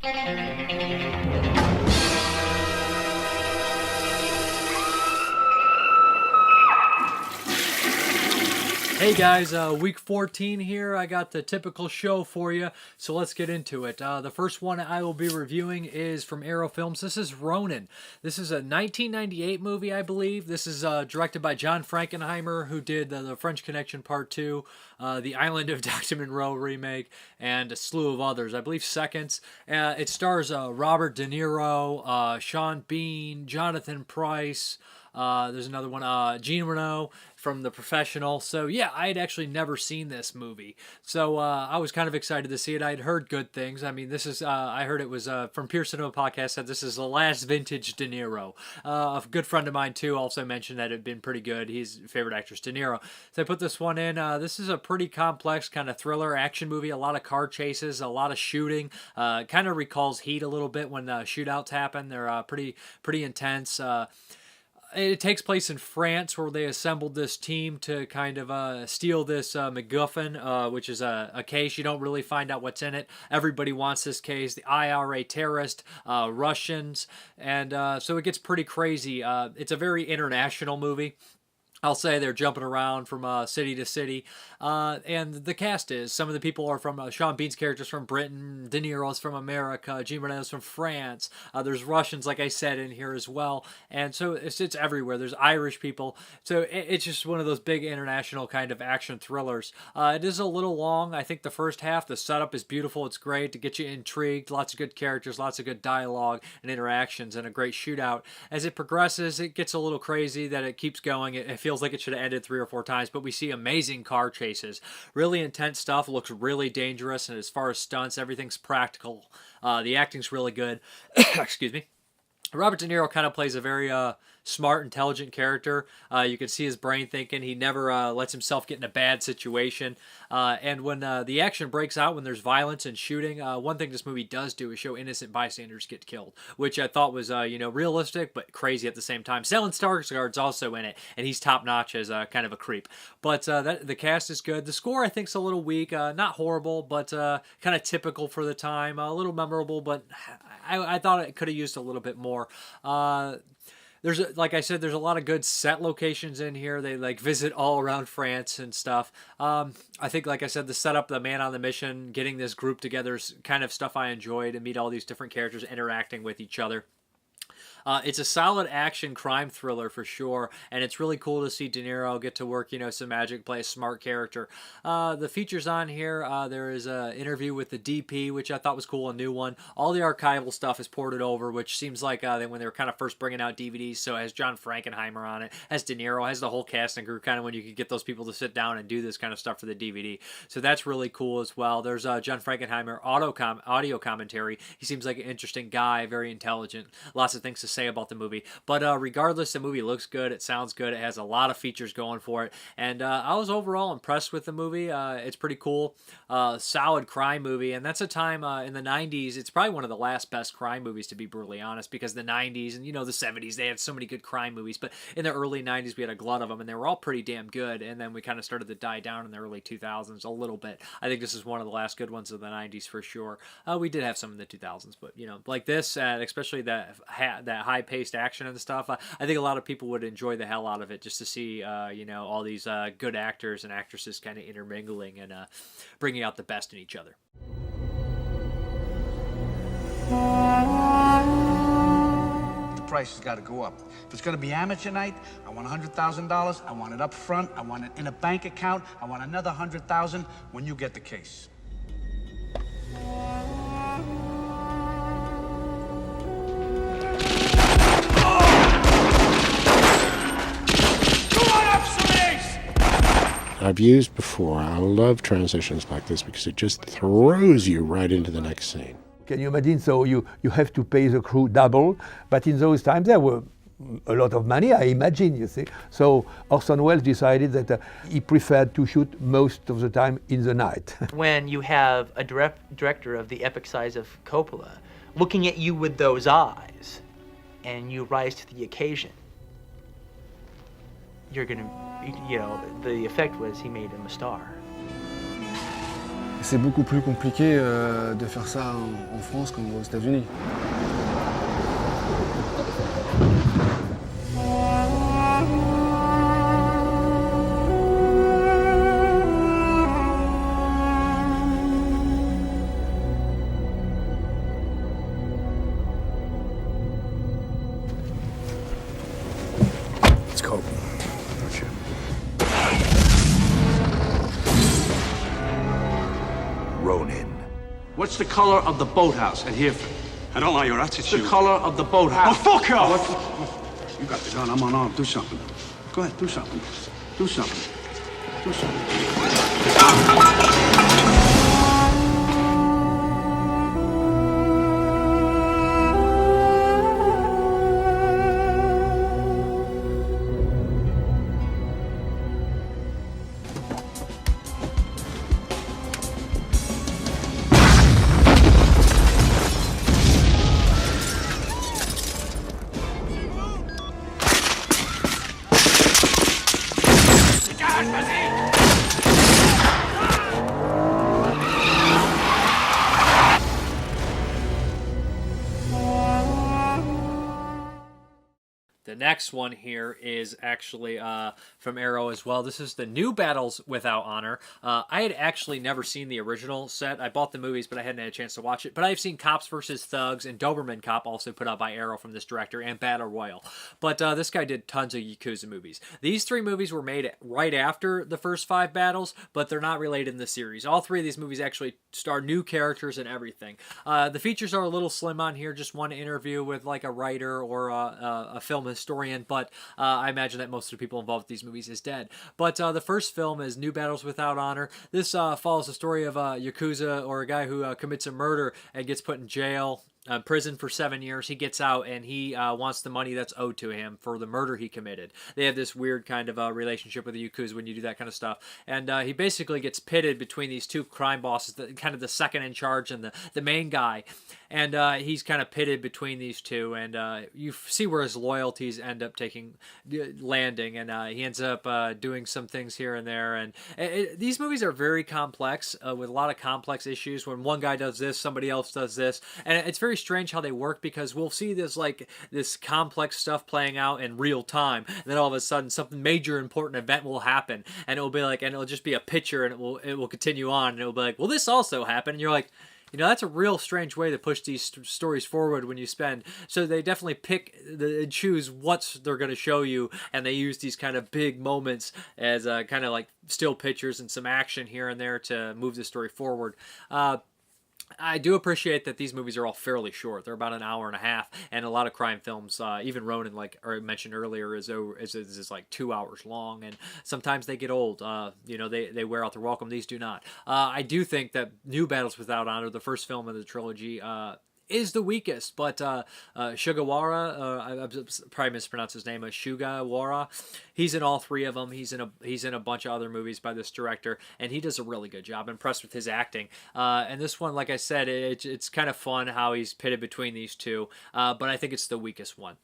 Hey guys, week 14 here. I got the typical show for you, so let's get into it. The first one I will be reviewing is from Arrow Films. This is Ronin. This is a 1998 movie, I believe. This is directed by John Frankenheimer, who did the French Connection Part 2, the Island of Dr. Monroe remake, and a slew of others. I believe Seconds. It stars Robert De Niro, Sean Bean, Jonathan Pryce. There's another one, Jean Reno from The Professional. So yeah, I had actually never seen this movie. So I was kind of excited to see it. I'd heard good things. I mean, this is, I heard it was from Pure Cinema Podcast said this is the last vintage De Niro. A good friend of mine too also mentioned that it had been pretty good. His favorite actress, De Niro. So I put this one in. This is a pretty complex kind of thriller action movie. A lot of car chases, a lot of shooting. Kind of recalls Heat a little bit when the shootouts happen. They're pretty intense. It takes place in France, where they assembled this team to kind of steal this MacGuffin, which is a case. You don't really find out what's in it. Everybody wants this case. The IRA terrorist, Russians, and so it gets pretty crazy. It's a very international movie. I'll say they're jumping around from city to city. And the cast is, some of the people are from, Sean Bean's character's from Britain, De Niro's from America, Jean Reno's from France. There's Russians, like I said, in here as well. And so it's everywhere. There's Irish people. So it's just one of those big international kind of action thrillers. It is a little long. I think the first half, the setup is beautiful. It's great to get you intrigued. Lots of good characters, lots of good dialogue and interactions, and a great shootout. As it progresses, it gets a little crazy that it keeps going. It feels like it should have ended 3 or 4 times, but we see amazing car chases. Really intense stuff, looks really dangerous, and as far as stunts, everything's practical. The acting's really good. Excuse me. Robert De Niro kind of plays a very smart, intelligent character. You can see his brain thinking. He never lets himself get in a bad situation. And when the action breaks out, when there's violence and shooting, one thing this movie does do is show innocent bystanders get killed, which I thought was realistic but crazy at the same time. Stellan Skarsgård's also in it, and he's top notch as kind of a creep. But the cast is good. The score I think is a little weak, not horrible, but kind of typical for the time. A little memorable, but I thought it could have used a little bit more. Like I said, there's a lot of good set locations in here. They visit all around France and stuff. I think, like I said, the setup, the man on the mission, getting this group together is kind of stuff I enjoy, to meet all these different characters interacting with each other. It's a solid action crime thriller for sure, and it's really cool to see De Niro get to work, some magic, play a smart character. The features on here, there is an interview with the DP, which I thought was cool, a new one. All the archival stuff is ported over, which seems like when they were kind of first bringing out DVDs, so it has John Frankenheimer on it, has De Niro, has the whole cast and crew, kind of when you could get those people to sit down and do this kind of stuff for the DVD. So that's really cool as well. There's John Frankenheimer audio commentary. He seems like an interesting guy, very intelligent, lots of things to say about the movie, but regardless, the movie looks good, it sounds good, it has a lot of features going for it, and I was overall impressed with the movie. It's pretty cool, solid crime movie, and that's a time in the 90s, it's probably one of the last best crime movies, to be brutally honest, because the 90s and the 70s, they had so many good crime movies, but in the early 90s we had a glut of them, and they were all pretty damn good, and then we kind of started to die down in the early 2000s a little bit. I think this is one of the last good ones of the 90s for sure. We did have some in the 2000s, but like this, especially that high-paced action and stuff, I think a lot of people would enjoy the hell out of it, just to see all these good actors and actresses kind of intermingling and bringing out the best in each other. The price has got to go up. If it's going to be amateur night, I want $100,000. I want it up front. I want it in a bank account. I want another $100,000 when you get the case. I've used before. I love transitions like this because it just throws you right into the next scene. Can you imagine? So you have to pay the crew double, but in those times there were a lot of money, I imagine, you see. So Orson Welles decided that he preferred to shoot most of the time in the night. When you have a director of the epic size of Coppola looking at you with those eyes, and you rise to the occasion, you're gonna, the effect was he made him a star. C'est beaucoup plus compliqué de faire ça en France qu'aux États-Unis. Let's go. Ronin. What's the color of the boathouse at Hereford? I don't like your attitude. The color of the boathouse. Oh, fuck off! You got the gun. I'm unarmed. Do something. Go ahead. Do something. Do something. Do something. The next one here is actually from Arrow as well. This is the New Battles Without Honor. I had actually never seen the original set. I bought the movies, but I hadn't had a chance to watch it. But I've seen Cops vs. Thugs and Doberman Cop, also put out by Arrow from this director, and Battle Royal. But this guy did tons of Yakuza movies. These three movies were made right after the first 5 battles, but they're not related in the series. All 3 of these movies actually star new characters and everything. The features are a little slim on here, just one interview with like a writer or a film historian, but I imagine that most of the people involved with these movies is dead. But the first film is New Battles Without Honor. This follows the story of a Yakuza, or a guy who commits a murder and gets put in jail, prison for 7 years. He gets out and he wants the money that's owed to him for the murder he committed. They have this weird kind of relationship with the Yakuza when you do that kind of stuff. And he basically gets pitted between these 2 crime bosses, kind of the second in charge and the main guy. And he's kind of pitted between these 2, and you see where his loyalties end up landing, and he ends up doing some things here and there. And these movies are very complex, with a lot of complex issues. When one guy does this, somebody else does this, and it's very strange how they work, because we'll see this complex stuff playing out in real time, and then all of a sudden something major important event will happen, and it'll be like, and it'll just be a picture, and it will continue on, and it'll be like, well, this also happened, and you're like, you know, that's a real strange way to push these stories forward when you spend. So they definitely pick and choose what they're going to show you, and they use these kind of big moments as kind of like still pictures and some action here and there to move the story forward. I do appreciate that these movies are all fairly short. They're about an hour and a half, and a lot of crime films, even Ronin, like I mentioned earlier, is like 2 hours long, and sometimes they get old. You know, they wear out their welcome. These do not. I do think that New Battles Without Honor, the first film of the trilogy, is the weakest, but Sugawara, I probably mispronounced his name, Sugawara, he's in all 3 of them. He's in a bunch of other movies by this director, and he does a really good job. I'm impressed with his acting. And this one, like I said, it's kind of fun how he's pitted between these 2, but I think it's the weakest one.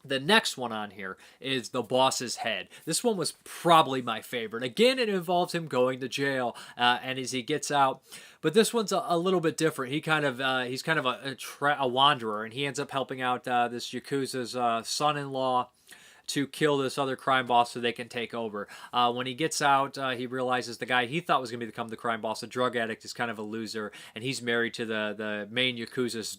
The next one on here is The Boss's Head. This one was probably my favorite. Again, it involves him going to jail, and as he gets out. But this one's a little bit different. He's kind of a wanderer, and he ends up helping out this Yakuza's son-in-law to kill this other crime boss so they can take over. When he gets out, he realizes the guy he thought was going to become the crime boss, a drug addict, is kind of a loser, and he's married to the main Yakuza's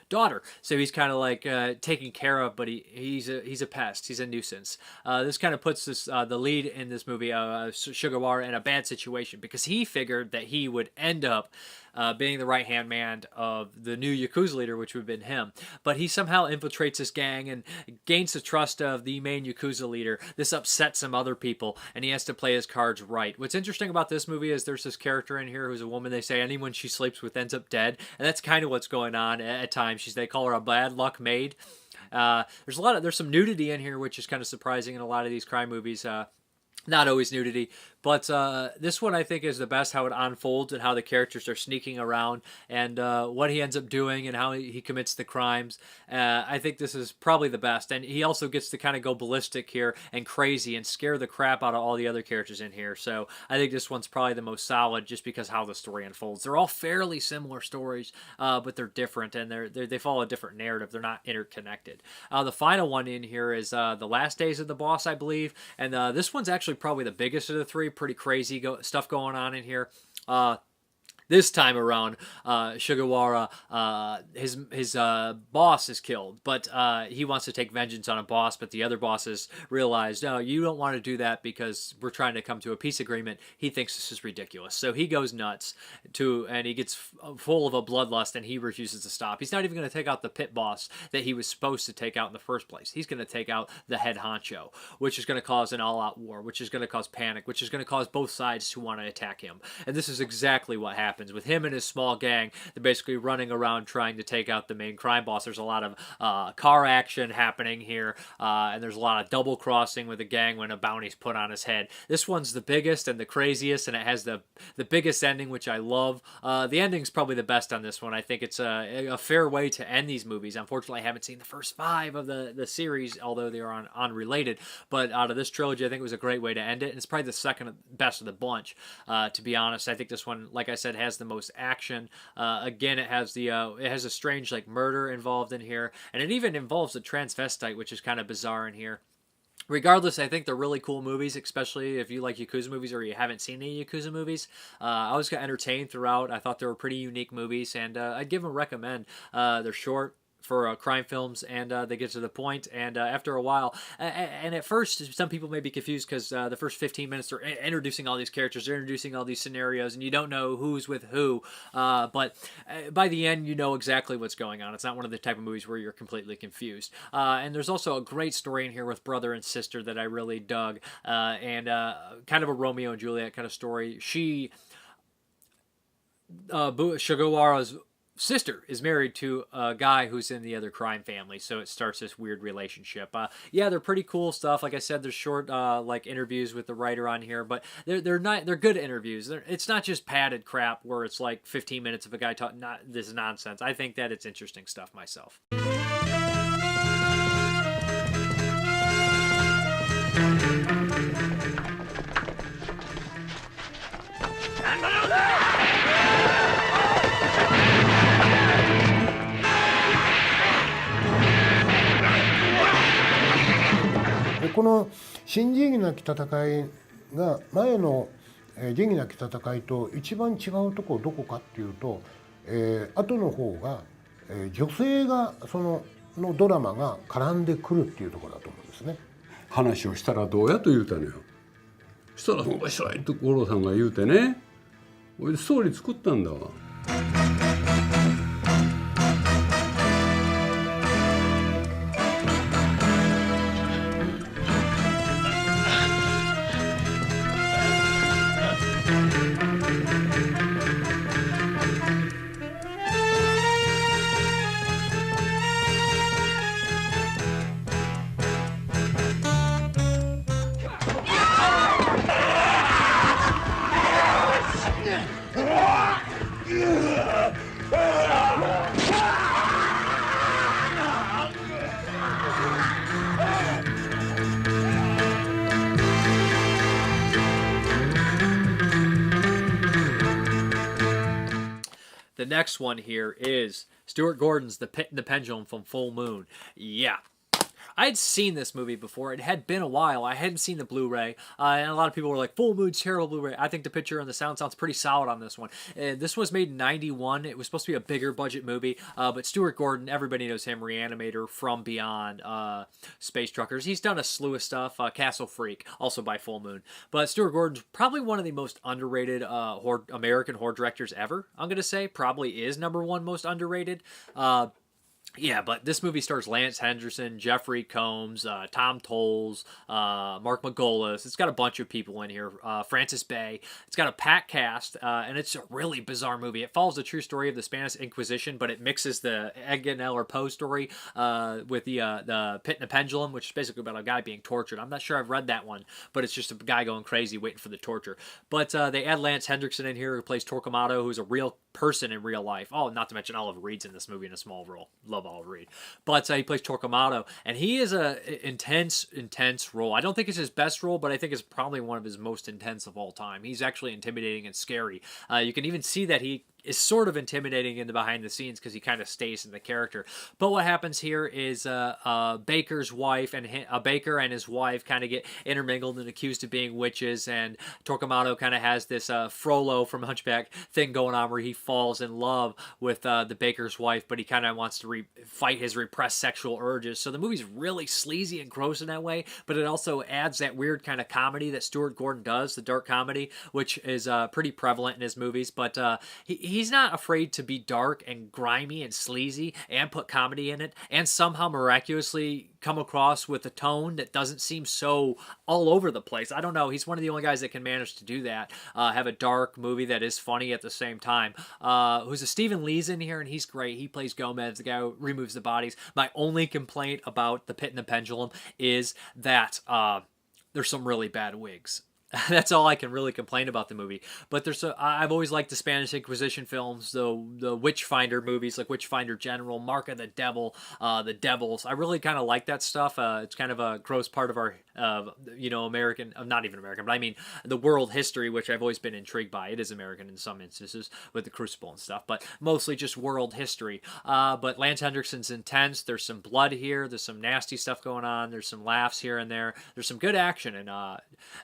daughter, so he's kind of like taken care of, but he's a pest. He's a nuisance. This kind of puts the lead in this movie, Sugawara, in a bad situation, because he figured that he would end up being the right-hand man of the new Yakuza leader, which would have been him. But he somehow infiltrates this gang and gains the trust of the main Yakuza leader. This upsets some other people, and he has to play his cards right. What's interesting about this movie is there's this character in here who's a woman they say anyone she sleeps with ends up dead, and that's kind of what's going on at times. They call her a bad luck maid. There's some nudity in here, which is kind of surprising in a lot of these crime movies. Not always nudity, But this one I think is the best, how it unfolds and how the characters are sneaking around and what he ends up doing and how he commits the crimes. I think this is probably the best. And he also gets to kind of go ballistic here and crazy and scare the crap out of all the other characters in here. So I think this one's probably the most solid just because how the story unfolds. They're all fairly similar stories, but they're different and they follow a different narrative. They're not interconnected. The final one in here is The Last Days of the Boss, I believe. And this one's actually probably the biggest of the three. Pretty crazy stuff going on in here. This time around, Sugawara, his boss is killed, but he wants to take vengeance on a boss, but the other bosses realize, no, you don't want to do that because we're trying to come to a peace agreement. He thinks this is ridiculous. So he goes nuts, and he gets full of a bloodlust, and he refuses to stop. He's not even going to take out the pit boss that he was supposed to take out in the first place. He's going to take out the head honcho, which is going to cause an all-out war, which is going to cause panic, which is going to cause both sides to want to attack him. And this is exactly what happens. With him and his small gang, they're basically running around trying to take out the main crime boss. There's a lot of car action happening here, and there's a lot of double crossing with the gang when a bounty's put on his head. This one's the biggest and the craziest, and it has the biggest ending, which I love. The ending's probably the best on this one. I think it's a fair way to end these movies. Unfortunately, I haven't seen the first 5 of the series, although they are unrelated. But out of this trilogy, I think it was a great way to end it, and it's probably the second best of the bunch, to be honest. I think this one, like I said, has the most action. Again, it has a strange like murder involved in here, and it even involves a transvestite, which is kind of bizarre in here. Regardless, I think they're really cool movies, especially if you like Yakuza movies or you haven't seen any Yakuza movies. I was entertained throughout. I thought they were pretty unique movies, and I'd give them a recommend. They're short for crime films, and they get to the point, and after a while, and at first some people may be confused because the first 15 minutes are introducing all these characters, they're introducing all these scenarios, and you don't know who's with who, but by the end you know exactly what's going on. It's not one of the type of movies where you're completely confused, and there's also a great story in here with brother and sister that I really dug, and kind of a Romeo and Juliet kind of story. Sugawara's sister is married to a guy who's in the other crime family, so it starts this weird relationship. Yeah, they're pretty cool stuff. Like I said, there's short like interviews with the writer on here, but they're good interviews. It's not just padded crap where it's like 15 minutes of a guy talking this nonsense. I think that it's interesting stuff myself. この新仁義なき戦いが前の仁義なき戦いと一番違うところどこかっていうと、後の方が女性がのドラマが絡んでくるっていうところだと思うんですね。話をしたらどうやと言うたのよ。したら面白いと五郎さんが言うてね、俺でストーリー作ったんだわ。The next one here is Stuart Gordon's The Pit and the Pendulum from Full Moon. Yeah. I had seen this movie before. It had been a while. I hadn't seen the Blu-ray, and a lot of people were like, Full Moon's terrible Blu-ray. I think the picture and the sound sounds pretty solid on this one. This was made in 91. It was supposed to be a bigger budget movie, but Stuart Gordon, everybody knows him, Reanimator, From Beyond, Space Truckers. He's done a slew of stuff, Castle Freak, also by Full Moon. But Stuart Gordon's probably one of the most underrated American horror directors ever, I'm going to say. Probably is #1 most underrated. Yeah, but this movie stars Lance Henderson, Jeffrey Combs, Tom Tolles, Mark Margolis. It's got a bunch of people in here. Francis Bay. It's got a packed cast, and it's a really bizarre movie. It follows the true story of the Spanish Inquisition, but it mixes the Edgar Allan Poe story with the Pit and the Pendulum, which is basically about a guy being tortured. I'm not sure I've read that one, but it's just a guy going crazy waiting for the torture. But they add Lance Henderson in here, who plays Torquemada, who's a real person in real life. Oh, not to mention Oliver Reed's in this movie in a small role. Love Oliver Reed. But he plays Torquemada, and he is a intense role. I don't think it's his best role, but I think it's probably one of his most intense of all time. He's actually intimidating and scary. You can even see that he is sort of intimidating in the behind the scenes because he kind of stays in the character. But what happens here is Baker's wife and Baker and his wife kind of get intermingled and accused of being witches, and Torquemada kind of has this Frollo from Hunchback thing going on where he falls in love with the Baker's wife, but he kind of wants to fight his repressed sexual urges. So the movie's really sleazy and gross in that way, but it also adds that weird kind of comedy that Stuart Gordon does, the dark comedy, which is pretty prevalent in his movies. But he's not afraid to be dark and grimy and sleazy and put comedy in it, and somehow miraculously come across with a tone that doesn't seem so all over the place. I don't know. He's one of the only guys that can manage to do that. Have a dark movie that is funny at the same time. Who's a Stephen Lee's in here, and he's great. He plays Gomez, the guy who removes the bodies. My only complaint about The Pit and the Pendulum is that there's some really bad wigs. That's all I can really complain about the movie. But I've always liked the Spanish Inquisition films, the Witchfinder movies, like Witchfinder General, Mark of the Devil, The Devils. I really kind of like that stuff. It's kind of a gross part of our, American, not even American, but I mean the world history, which I've always been intrigued by. It is American in some instances with the Crucible and stuff, but mostly just world history. But Lance Henderson's intense. There's some blood here. There's some nasty stuff going on. There's some laughs here and there. There's some good action, and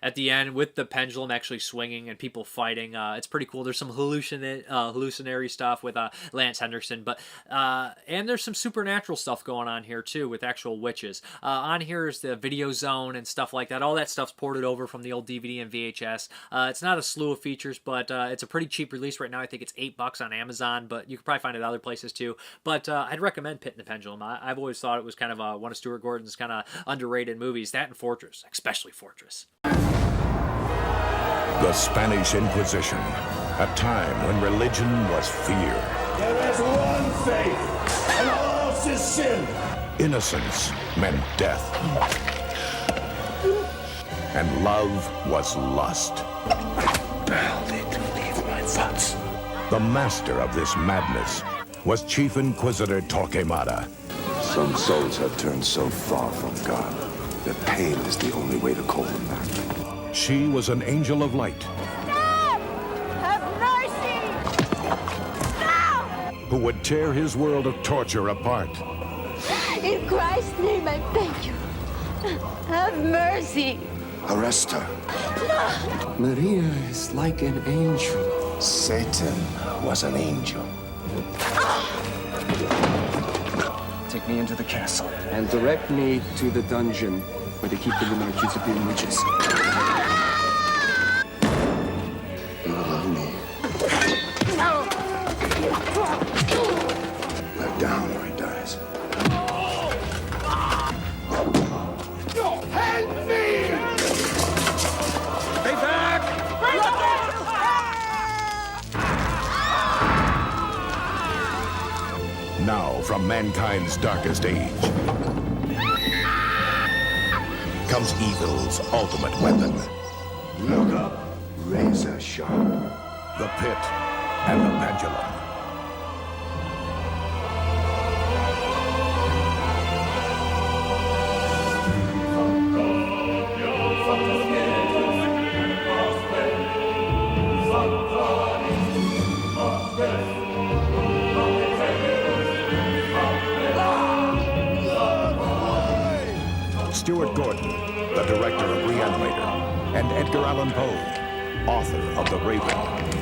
at the end, with the pendulum actually swinging and people fighting, it's pretty cool. There's some hallucinatory stuff with Lance Henderson, but and there's some supernatural stuff going on here too with actual witches. On here is the video zone and stuff like that. All that stuff's ported over from the old DVD and VHS. It's not a slew of features, but it's a pretty cheap release right now. I think it's $8 on Amazon, but you can probably find it other places too. But I'd recommend Pit and the Pendulum. I've always thought it was kind of one of Stuart Gordon's kind of underrated movies. That and Fortress, especially Fortress. The Spanish Inquisition, a time when religion was fear. There is one faith, and all else is sin. Innocence meant death. And love was lust. Barely to leave my thoughts. The master of this madness was Chief Inquisitor Torquemada. Some souls have turned so far from God that pain is the only way to call them back. She was an angel of light. Stop! Have mercy! Stop! Who would tear his world of torture apart. In Christ's name, I beg you. Have mercy. Arrest her. No! Maria is like an angel. Satan was an angel. Take me into the castle and direct me to the dungeon where they keep the women accused of being witches. You love me. No! Let down or he dies. Help me! Stay back! Now, from mankind's darkest age, comes evil's ultimate weapon. Look up. Razor sharp. The Pit and the Pendulum. Stuart Gordon, the director of Reanimator, and Edgar Allan Poe, author of The Raven,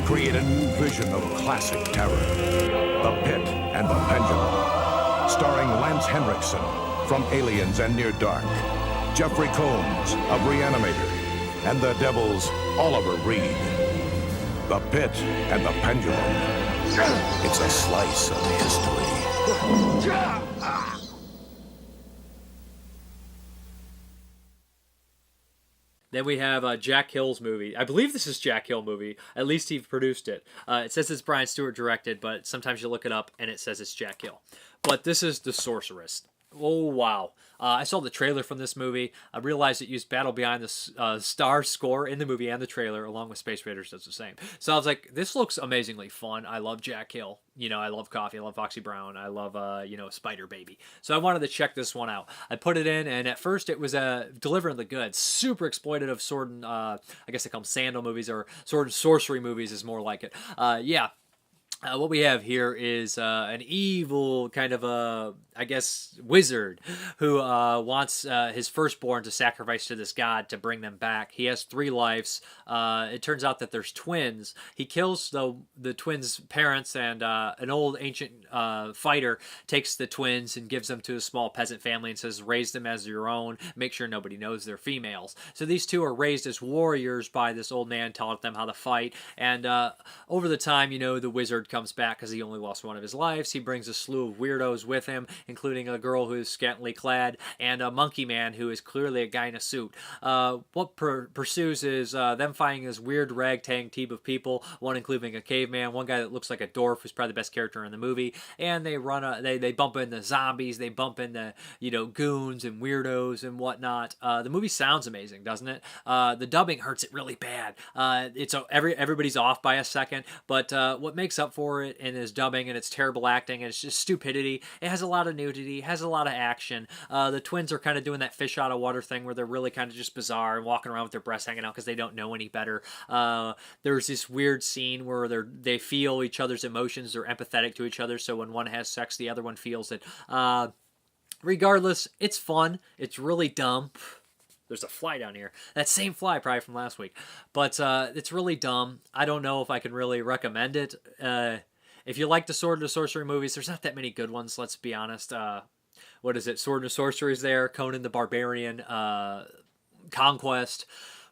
create a new vision of classic terror. The Pit and the Pendulum. Starring Lance Henriksen from Aliens and Near Dark, Jeffrey Combs of Reanimator, and the Devil's Oliver Reed. The Pit and the Pendulum. It's a slice of history. Then we have Jack Hill's movie. I believe this is Jack Hill movie. At least he produced it. It says it's Brian Stuart directed, but sometimes you look it up and it says it's Jack Hill. But this is The Sorceress. Oh, wow. I saw the trailer from this movie. I realized it used Battle Beyond the Stars score in the movie and the trailer, along with Space Raiders does the same. So I was like, this looks amazingly fun. I love Jack Hill. You know, I love Coffee. I love Foxy Brown. I love, Spider Baby. So I wanted to check this one out. I put it in, and at first it was delivering the goods. Super exploitative sword and, I guess they call them sandal movies, or sword and sorcery movies is more like it. What we have here is an evil kind of wizard who wants his firstborn to sacrifice to this god to bring them back. He has 3 lives. It turns out that there's twins. He kills the twins' parents, and an old ancient fighter takes the twins and gives them to a small peasant family and says, raise them as your own. Make sure nobody knows they're females. So these 2 are raised as warriors by this old man, taught them how to fight. And over the time, the wizard comes back because he only lost one of his lives. He brings a slew of weirdos with him, including a girl who is scantily clad and a monkey man who is clearly a guy in a suit. What pursues is them finding this weird ragtag team of people, one including a caveman, one guy that looks like a dwarf who's probably the best character in the movie, and they they bump into zombies, they bump into goons and weirdos and whatnot. The movie sounds amazing, doesn't it? The dubbing hurts it really bad. Everybody's off by a second, but what makes up for it in his dubbing and its terrible acting and it's just stupidity. It has a lot of nudity, has a lot of action. The twins are kind of doing that fish out of water thing where they're really kind of just bizarre and walking around with their breasts hanging out because they don't know any better. There's this weird scene where they feel each other's emotions, they're empathetic to each other, so when one has sex, the other one feels it. Regardless, it's fun. It's really dumb. There's a fly down here. That same fly probably from last week. But it's really dumb. I don't know if I can really recommend it. If you like the Sword and Sorcery movies, there's not that many good ones, let's be honest. What is it? Sword and Sorcery is there. Conan the Barbarian. Conquest.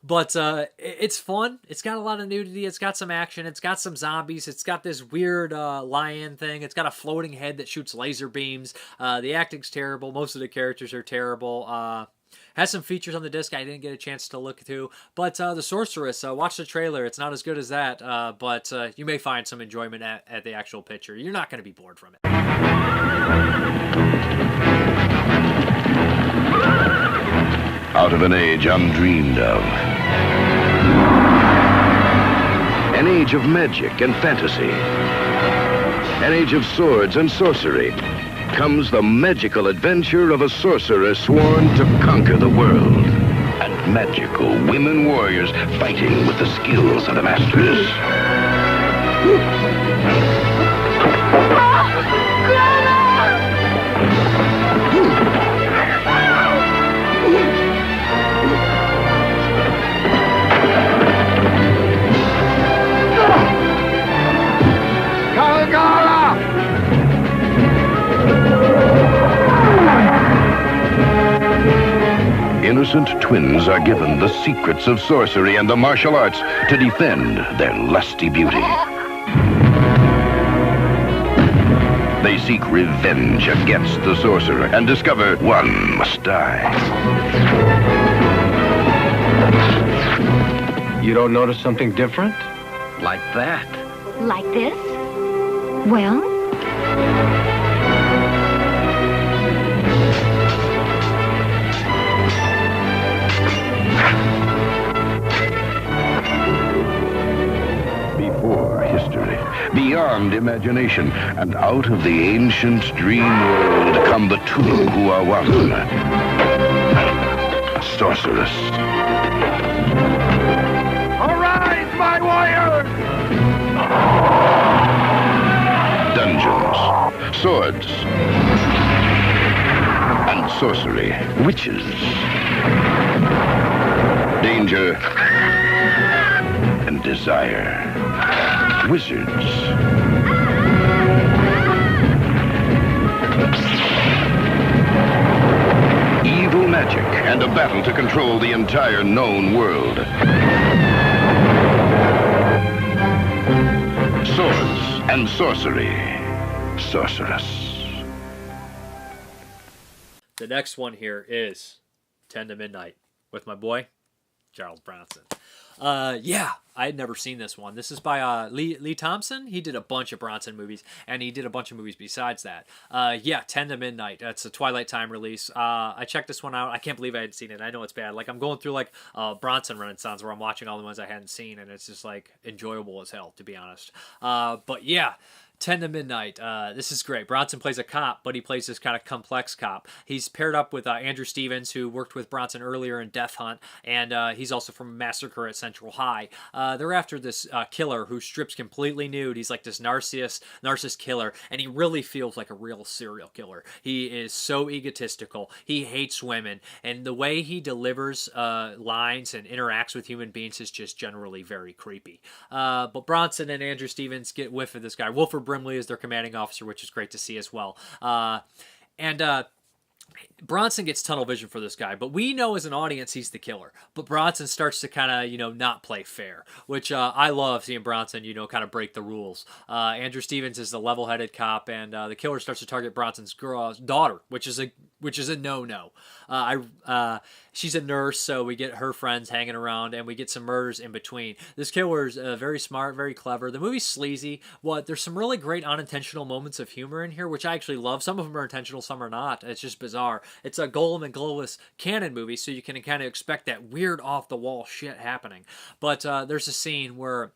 But it's fun. It's got a lot of nudity. It's got some action. It's got some zombies. It's got this weird lion thing. It's got a floating head that shoots laser beams. The acting's terrible. Most of the characters are terrible. Has some features on the disc I didn't get a chance to look through. But The Sorceress, watch the trailer. It's not as good as that, but you may find some enjoyment at the actual picture. You're not going to be bored from it. Out of an age undreamed of. An age of magic and fantasy. An age of swords and sorcery. Comes the magical adventure of a sorceress sworn to conquer the world. And magical women warriors fighting with the skills of the masters. Innocent twins are given the secrets of sorcery and the martial arts to defend their lusty beauty. They seek revenge against the sorcerer and discover one must die. You don't notice something different? Like that. Like this? Well? Before history, beyond imagination, and out of the ancient dream world come the 2 who are one. A sorceress. Arise, my warriors! Dungeons, swords, and sorcery, witches, danger, and desire, wizards. Evil magic and a battle to control the entire known world. Swords and sorcery. Sorceress. The next one here is 10 to Midnight with my boy, Charles Bronson. Yeah, I had never seen this one. This is by Lee Thompson. He did a bunch of Bronson movies, and he did a bunch of movies besides that. Yeah, 10 to Midnight. That's a Twilight Time release. I checked this one out. I can't believe I hadn't seen it. I know it's bad. Like, I'm going through, like, Bronson Renaissance where I'm watching all the ones I hadn't seen, and it's just, like, enjoyable as hell, to be honest. But, yeah. 10 to Midnight. This is great. Bronson plays a cop, but he plays this kind of complex cop. He's paired up with Andrew Stevens, who worked with Bronson earlier in Death Hunt, and he's also from Massacre at Central High. They're after this killer who strips completely nude. He's like this narcissist killer, and he really feels like a real serial killer. He is so egotistical. He hates women, and the way he delivers lines and interacts with human beings is just generally very creepy. But Bronson and Andrew Stevens get whiff of this guy. Wilford Brimley is their commanding officer, which is great to see as well. Bronson gets tunnel vision for this guy, but we know as an audience he's the killer. But Bronson starts to kind of, not play fair, which I love seeing Bronson, kind of break the rules. Andrew Stevens is the level-headed cop, and the killer starts to target Bronson's daughter, which is a no-no. She's a nurse, so we get her friends hanging around, and we get some murders in between. This killer is very smart, very clever. The movie's sleazy. There's some really great unintentional moments of humor in here, which I actually love. Some of them are intentional, some are not. It's just bizarre. It's a Gollum and Glowless canon movie, so you can kind of expect that weird off-the-wall shit happening. But there's a scene where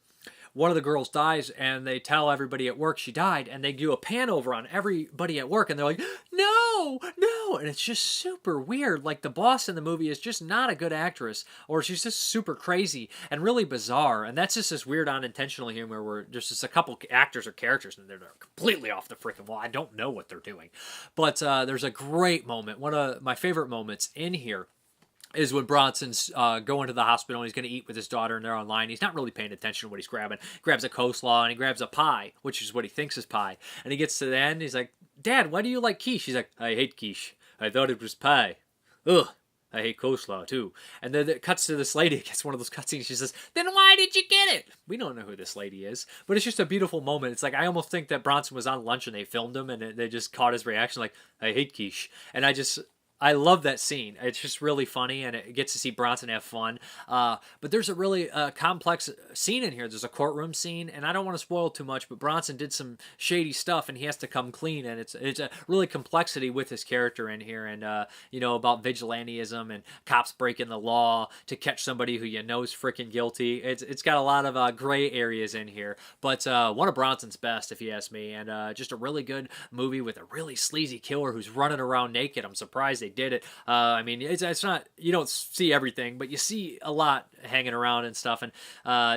one of the girls dies, and they tell everybody at work she died, and they do a pan over on everybody at work, and they're like, no, and it's just super weird. Like, the boss in the movie is just not a good actress, or she's just super crazy and really bizarre, and that's just this weird unintentional humor where there's just a couple actors or characters, and they're completely off the freaking wall. I don't know what they're doing. But there's a great moment. One of my favorite moments in here is when Bronson's going to the hospital and he's going to eat with his daughter, and they're online. He's not really paying attention to what he's grabbing. He grabs a coleslaw and he grabs a pie, which is what he thinks is pie. And he gets to the end, he's like, Dad, why do you like quiche? He's like, I hate quiche. I thought it was pie. Ugh. I hate coleslaw, too. And then it cuts to this lady. It gets one of those cutscenes. She says, then why did you get it? We don't know who this lady is. But it's just a beautiful moment. It's like, I almost think that Bronson was on lunch and they filmed him, and they just caught his reaction like, I hate quiche. And I love that scene. It's just really funny, and it gets to see Bronson have fun. But there's a really complex scene in here. There's a courtroom scene, and I don't want to spoil too much, but Bronson did some shady stuff, and he has to come clean, and it's a really complexity with his character in here, and about vigilantism and cops breaking the law to catch somebody who you know is freaking guilty. It's got a lot of gray areas in here, but one of Bronson's best, if you ask me, and just a really good movie with a really sleazy killer who's running around naked. I'm surprised they did it. It's not, you don't see everything, but you see a lot hanging around and stuff, and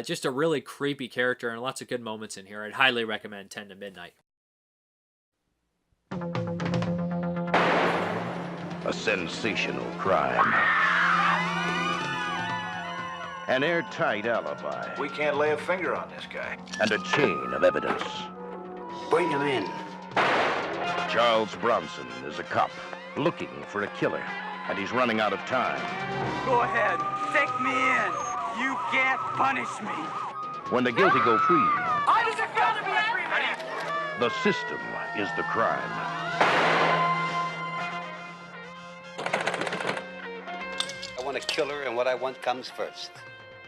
just a really creepy character and lots of good moments in here. I'd highly recommend 10 to Midnight. A sensational crime. An airtight alibi. We can't lay a finger on this guy. And a chain of evidence. Bring him in. Charles Bronson is a cop looking for a killer, and he's running out of time. Go ahead, take me in. You can't punish me. When the guilty go free, I was gonna be a free man. the system is the crime. I want a killer, and what I want comes first.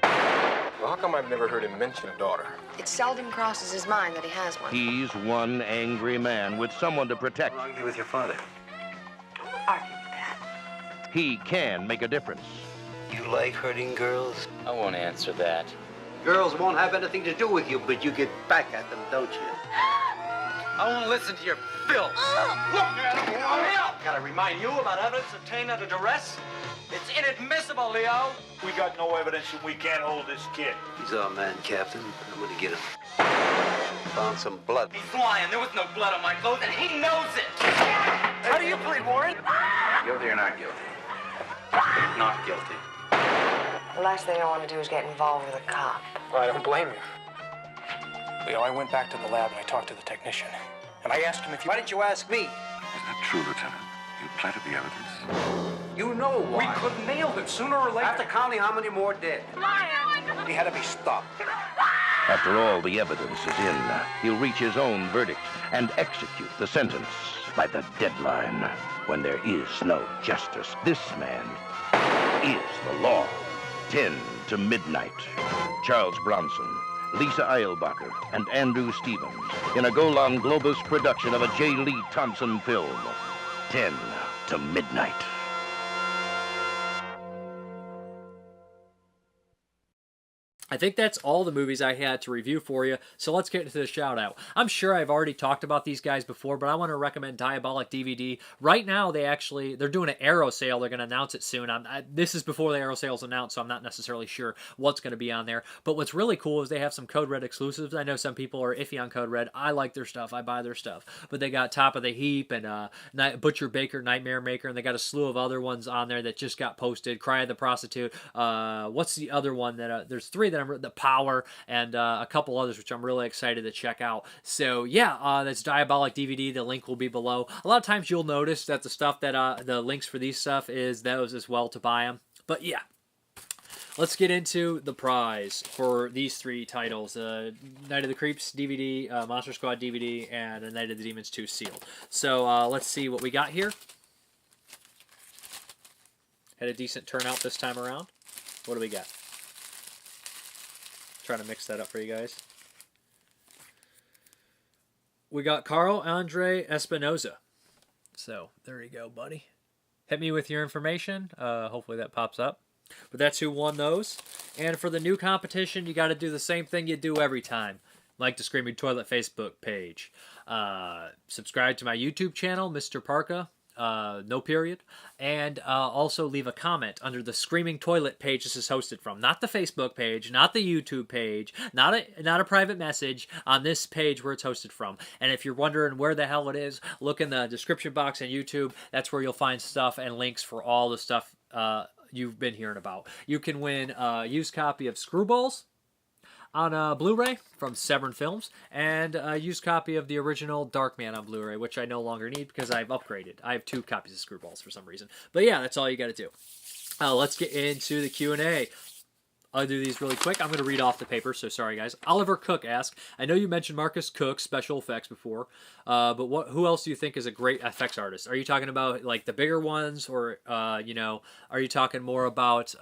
Well, how come I've never heard him mention a daughter? It seldom crosses his mind that he has one. He's one angry man with someone to protect. What's wrong with your father? Argue with that. He can make a difference. You like hurting girls? I won't answer that. Girls won't have anything to do with you, but you get back at them, don't you? I won't listen to your filth. Look at him, Leo! Gotta remind you about evidence obtained under duress? It's inadmissible, Leo. We got no evidence and we can't hold this kid. He's our man, Captain. I'm gonna get him. Found some blood. He's lying. There was no blood on my clothes, and he knows it. How do you plead, Warren? Guilty or not guilty? Not guilty. The last thing I want to do is get involved with a cop. Well, I don't blame you. Leo, I went back to the lab and I talked to the technician. And I asked him if you... Why didn't you ask me? Is that true, Lieutenant? You planted the evidence? You know why. We could nail him sooner or later. After counting how many more dead. He had to be stopped. After all the evidence is in, he'll reach his own verdict and execute the sentence by the deadline when there is no justice. This man is the law. 10 to midnight. Charles Bronson, Lisa Eilbacher, and Andrew Stevens in a Golan Globus production of a J. Lee Thompson film. 10 to midnight. I think that's all the movies I had to review for you, so let's get into the shout-out. I'm sure I've already talked about these guys before, but I want to recommend Diabolic DVD. Right now, they're doing an Arrow sale. They're going to announce it soon. This is before the Arrow sale's announced, so I'm not necessarily sure what's going to be on there. But what's really cool is they have some Code Red exclusives. I know some people are iffy on Code Red. I like their stuff. I buy their stuff. But they got Top of the Heap and Butcher Baker, Nightmare Maker, and they got a slew of other ones on there that just got posted. Cry of the Prostitute. What's the other one that... there's three that The Power, and a couple others which I'm really excited to check out. So yeah, that's Diabolic DVD. The link will be below. A lot of times you'll notice that the stuff that the links for these stuff is those as well to buy them. But yeah, let's get into the prize for these three titles: Night of the Creeps DVD, Monster Squad DVD, and a Night of the Demons 2 sealed. So let's see what we got here. Had a decent turnout this time around. What do we got? Trying to mix that up for you guys. We got Carl Andrey Espinoza. So there you go, buddy. Hit me with your information. Hopefully that pops up. But that's who won those. And for the new competition, you got to do the same thing you do every time. Like the Screaming Toilet Facebook page. Subscribe to my YouTube channel, Mrparka. No period. And also leave a comment under the Screaming Toilet page this is hosted from. Not the Facebook page, not the YouTube page, not a private message, on this page where it's hosted from. And if you're wondering where the hell it is, look in the description box on YouTube. That's where you'll find stuff and links for all the stuff you've been hearing about. You can win a used copy of Screwballs on Blu-ray from Severn Films, and a used copy of the original Darkman on Blu-ray, which I no longer need because I've upgraded. I have 2 copies of Screwballs for some reason. But yeah, that's all you got to do. Let's get into the Q&A. I'll do these really quick. I'm going to read off the paper, so sorry guys. Oliver Cook asks, I know you mentioned Marcus Cook's special effects before, but who else do you think is a great effects artist? Are you talking about like the bigger ones, or are you talking more about...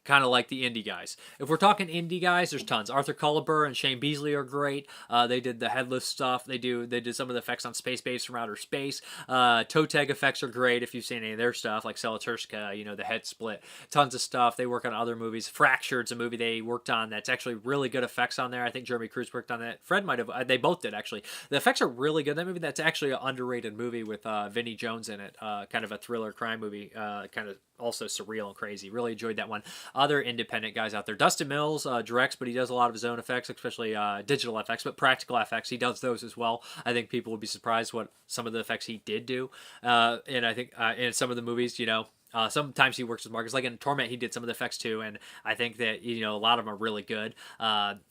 kind of like the indie guys. If we're talking indie guys, there's tons. Arthur Cullibur and Shane Beasley are great. They did the headless stuff. They did some of the effects on Space Base from Outer Space. Toe tag effects are great if you've seen any of their stuff, like Selaturska, the head split. Tons of stuff. They work on other movies. Fractured's a movie they worked on that's actually really good effects on there. I think Jeremy Cruz worked on that. Fred might have. They both did, actually. The effects are really good. That movie, that's actually an underrated movie with Vinnie Jones in it. Kind of a thriller crime movie. Kind of also surreal and crazy. Really enjoyed that one. Other independent guys out there. Dustin Mills directs, but he does a lot of his own effects, especially digital effects, but practical effects. He does those as well. I think people would be surprised what some of the effects he did do. And I think in some of the movies, sometimes he works with Marcus. Like in Torment, he did some of the effects too, and I think that a lot of them are really good.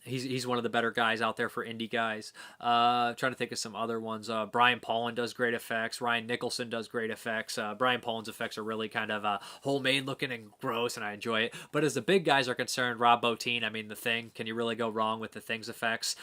He's one of the better guys out there for indie guys. Trying to think of some other ones. Brian Paulin does great effects. Ryan Nicholson does great effects. Brian Paulin's effects are really kind of homemade looking and gross, and I enjoy it. But as the big guys are concerned, Rob Bottin, The Thing. Can you really go wrong with The Thing's effects?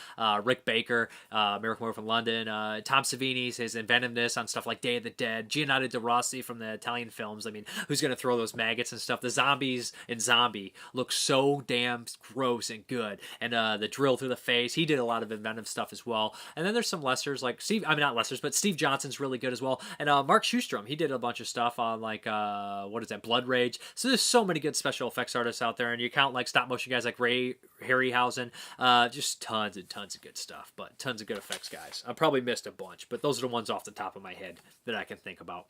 Rick Baker, Miracle World from London. Tom Savini's his inventiveness on stuff like Day of the Dead. Giannato De Rossi from the Italian films. Who's going to throw those maggots and stuff? The zombies in Zombie look so damn gross and good. And the drill through the face, he did a lot of inventive stuff as well. And then there's some lessers, like not lessers, but Steve Johnson's really good as well. And Mark Schustrom, he did a bunch of stuff on Blood Rage. So there's so many good special effects artists out there, and you count like stop motion guys like Ray Harryhausen, just tons and tons of good stuff, but tons of good effects guys. I probably missed a bunch, but those are the ones off the top of my head that I can think about.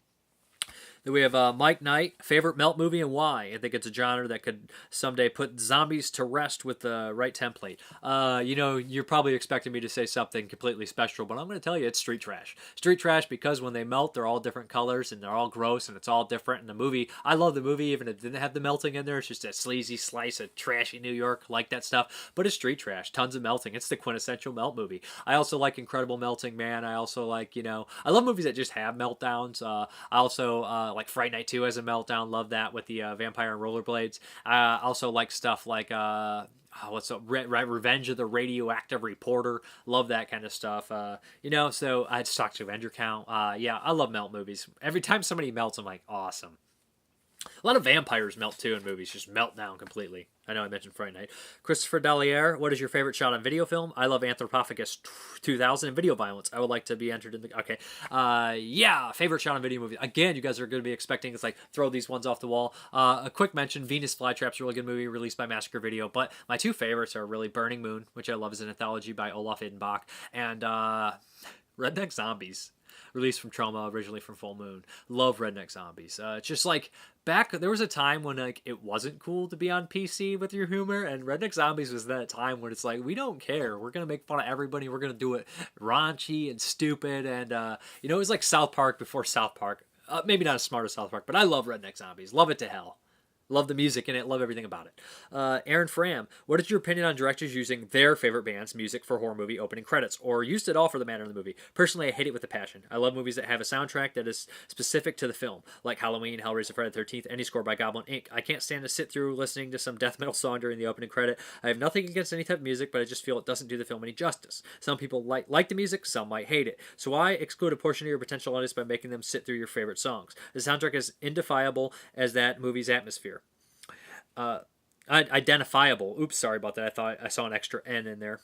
Then we have Mike Knight, favorite melt movie and why? I think it's a genre that could someday put zombies to rest with the right template. You're probably expecting me to say something completely special, but I'm going to tell you it's Street Trash. Street Trash because when they melt, they're all different colors and they're all gross and it's all different. And the movie, I love the movie even if it didn't have the melting in there. It's just a sleazy slice of trashy New York, like that stuff. But it's Street Trash, tons of melting. It's the quintessential melt movie. I also like Incredible Melting Man. I also like, I love movies that just have meltdowns. I also like Fright Night 2 has a meltdown. Love that with the vampire and rollerblades. I also like stuff like what's up? Revenge of the Radioactive Reporter. Love that kind of stuff. So I just talked to Avenger Count. Yeah, I love melt movies. Every time somebody melts, I'm like, awesome. A lot of vampires melt too in movies, just melt down completely. I know I mentioned Friday Night. Christopher Dalliere, what is your favorite shot on video film? I love Anthropophagus 2000 and video violence. I would like to be entered in the... Okay. Favorite shot on video movie. Again, you guys are going to be expecting it's like throw these ones off the wall. A quick mention, Venus Flytrap's a really good movie released by Massacre Video, but my two favorites are really Burning Moon, which I love as an anthology by Olaf Idenbach, and Redneck Zombies. Released from Trauma, originally from Full Moon. Love Redneck Zombies. Just like there was a time when like it wasn't cool to be on PC with your humor, and Redneck Zombies was that time when it's like we don't care. We're gonna make fun of everybody. We're gonna do it raunchy and stupid, and it was like South Park before South Park. Maybe not as smart as South Park, but I love Redneck Zombies. Love it to hell. Love the music in it. Love everything about it. Aaron Fram, what is your opinion on directors using their favorite band's music for horror movie opening credits, or used it all for the matter of the movie? Personally, I hate it with a passion. I love movies that have a soundtrack that is specific to the film, like Halloween, Hellraiser, Friday the 13th, any score by Goblin Inc. I can't stand to sit through listening to some death metal song during the opening credit. I have nothing against any type of music, but I just feel it doesn't do the film any justice. Some people like the music, some might hate it. So why exclude a portion of your potential audience by making them sit through your favorite songs? The soundtrack is indefiable as that movie's atmosphere. Identifiable. Oops, sorry about that. I thought I saw an extra N in there.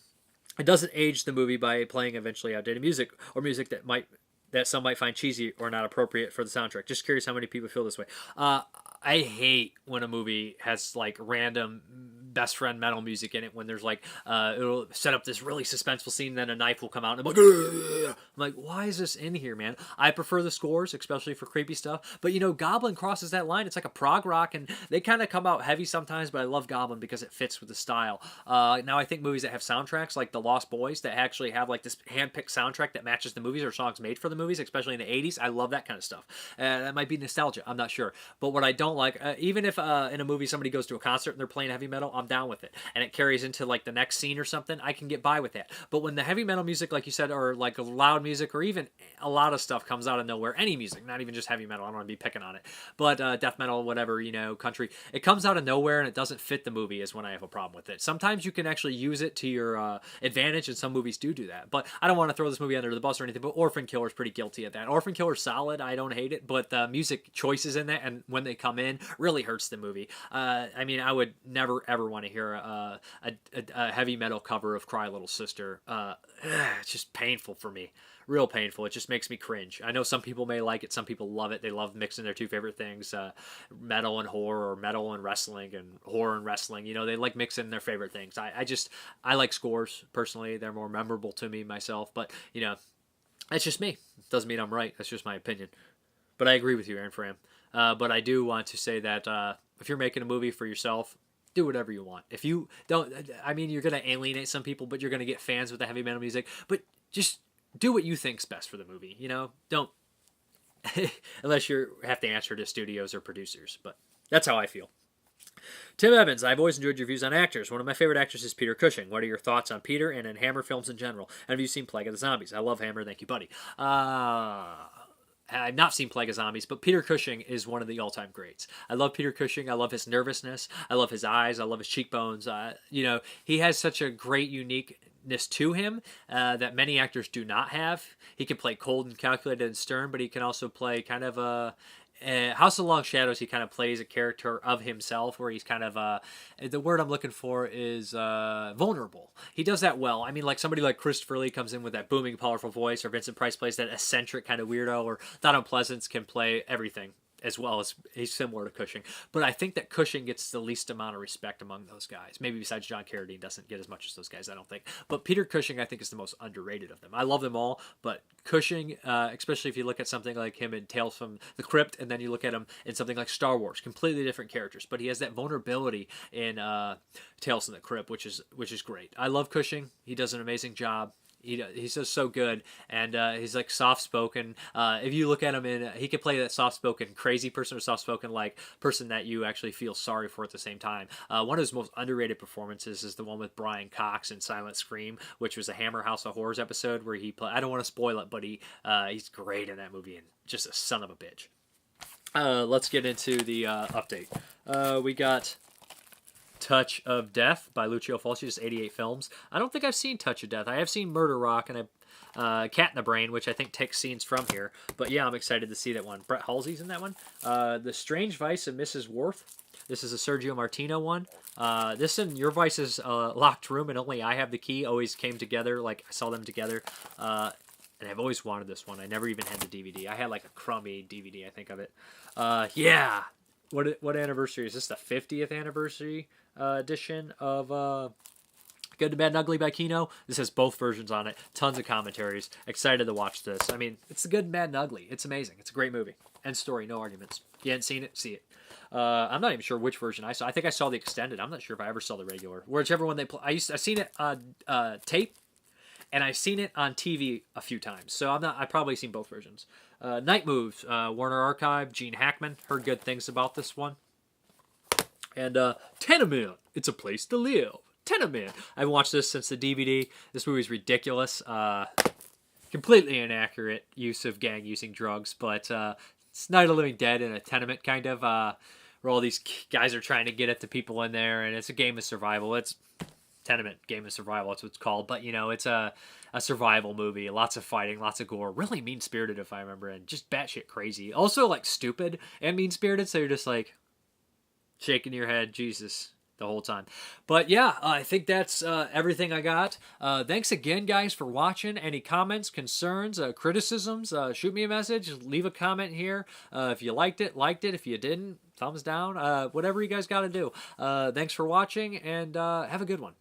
It doesn't age the movie by playing eventually outdated music or music that some might find cheesy or not appropriate for the soundtrack. Just curious how many people feel this way. I hate when a movie has like random best friend metal music in it when there's like it'll set up this really suspenseful scene, then a knife will come out and I'm like, why is this in here, man? I prefer the scores, especially for creepy stuff, but Goblin crosses that line. It's like a prog rock, and they kind of come out heavy sometimes, but I love Goblin because it fits with the style. Now I think movies that have soundtracks like The Lost Boys that actually have like this hand-picked soundtrack that matches the movies or songs made for the movies, especially in the 80s, I love that kind of stuff. That might be nostalgia, I'm not sure, but what I don't like, even if in a movie somebody goes to a concert and they're playing heavy metal, I'm down with it, and it carries into like the next scene or something, I can get by with that. But when the heavy metal music, like you said, or like loud music, or even a lot of stuff comes out of nowhere, any music, not even just heavy metal, I don't want to be picking on it, but death metal, whatever, country, it comes out of nowhere and it doesn't fit the movie is when I have a problem with it. Sometimes you can actually use it to your advantage, and some movies do that, but I don't want to throw this movie under the bus or anything, but Orphan Killer's pretty guilty at that. Orphan Killer's solid, I don't hate it, but the music choices in that, and when they come in, really hurts the movie. I would never ever want to hear a heavy metal cover of Cry Little Sister. It's just painful for me. Real painful. It just makes me cringe. I know some people may like it. Some people love it. They love mixing their two favorite things, metal and horror, or metal and wrestling, and horror and wrestling. They like mixing their favorite things. I like scores, personally. They're more memorable to me myself. But, that's just me. Doesn't mean I'm right. That's just my opinion. But I agree with you, Aaron Fram. But I do want to say that if you're making a movie for yourself, do whatever you want. If you don't, you're going to alienate some people, but you're going to get fans with the heavy metal music. But just do what you think's best for the movie. Don't, unless you have to answer to studios or producers. But that's how I feel. Tim Evans, I've always enjoyed your views on actors. One of my favorite actors is Peter Cushing. What are your thoughts on Peter and in Hammer films in general? And have you seen Plague of the Zombies? I love Hammer. Thank you, buddy. I've not seen Plague of Zombies, but Peter Cushing is one of the all-time greats. I love Peter Cushing. I love his nervousness. I love his eyes. I love his cheekbones. He has such a great uniqueness to him that many actors do not have. He can play cold and calculated and stern, but he can also play kind of a... House of Long Shadows, he kind of plays a character of himself where he's kind of, the word I'm looking for is vulnerable. He does that well. Like somebody like Christopher Lee comes in with that booming, powerful voice, or Vincent Price plays that eccentric kind of weirdo, or Donald Pleasance can play everything as well as he's similar to Cushing. But I think that Cushing gets the least amount of respect among those guys. Maybe besides John Carradine doesn't get as much as those guys, I don't think. But Peter Cushing, I think, is the most underrated of them. I love them all, but Cushing, especially if you look at something like him in Tales from the Crypt, and then you look at him in something like Star Wars, completely different characters. But he has that vulnerability in Tales from the Crypt, which is great. I love Cushing. He does an amazing job. He's just so good, and he's like soft-spoken. If you look at him he could play that soft-spoken crazy person or soft-spoken like person that you actually feel sorry for at the same time. One of his most underrated performances is the one with Brian Cox in Silent Scream, which was a Hammer House of Horrors episode where he I don't want to spoil it, but he's great in that movie and just a son of a bitch. Let's get into the update. We got Touch of Death by Lucio Fulci, just 88 films. I don't think I've seen Touch of Death. I have seen Murder Rock and Cat in the Brain, which I think takes scenes from here. But yeah, I'm excited to see that one. Brett Halsey's in that one. The Strange Vice of Mrs. Wardh. This is a Sergio Martino one. This and Your Vice's Locked Room, and Only I Have the Key always came together. Like, I saw them together. And I've always wanted this one. I never even had the DVD. I had like a crummy DVD, I think of it. Yeah. What anniversary is this? The 50th anniversary edition of Good, Bad, and Ugly by Kino. This has both versions on it. Tons of commentaries. Excited to watch this. I mean, it's the Good, Bad, and Ugly. It's amazing. It's a great movie. End story. No arguments. If you hadn't seen it, see it. I'm not even sure which version I saw. I think I saw the extended. I'm not sure if I ever saw the regular. Whichever one they play. I've seen it on tape. And I've seen it on TV a few times, so I've probably seen both versions. Night Moves, Warner Archive, Gene Hackman. Heard good things about this one. And Tenement, It's a Place to Live. Tenement. I've watched this since the DVD. This movie's ridiculous. Completely inaccurate use of gang using drugs, but it's Night of the Living Dead in a tenement kind of, where all these guys are trying to get at the people in there, and it's a game of survival. It's Tenement, Game of Survival, that's what it's called. But, you know, it's a survival movie. Lots of fighting, lots of gore. Really mean-spirited, if I remember, and just batshit crazy. Also, like, stupid and mean-spirited, so you're just, like, shaking your head, Jesus, the whole time. But, yeah, I think that's everything I got. Thanks again, guys, for watching. Any comments, concerns, criticisms, shoot me a message. Leave a comment here. If you liked it. If you didn't, thumbs down. Whatever you guys got to do. Thanks for watching, and have a good one.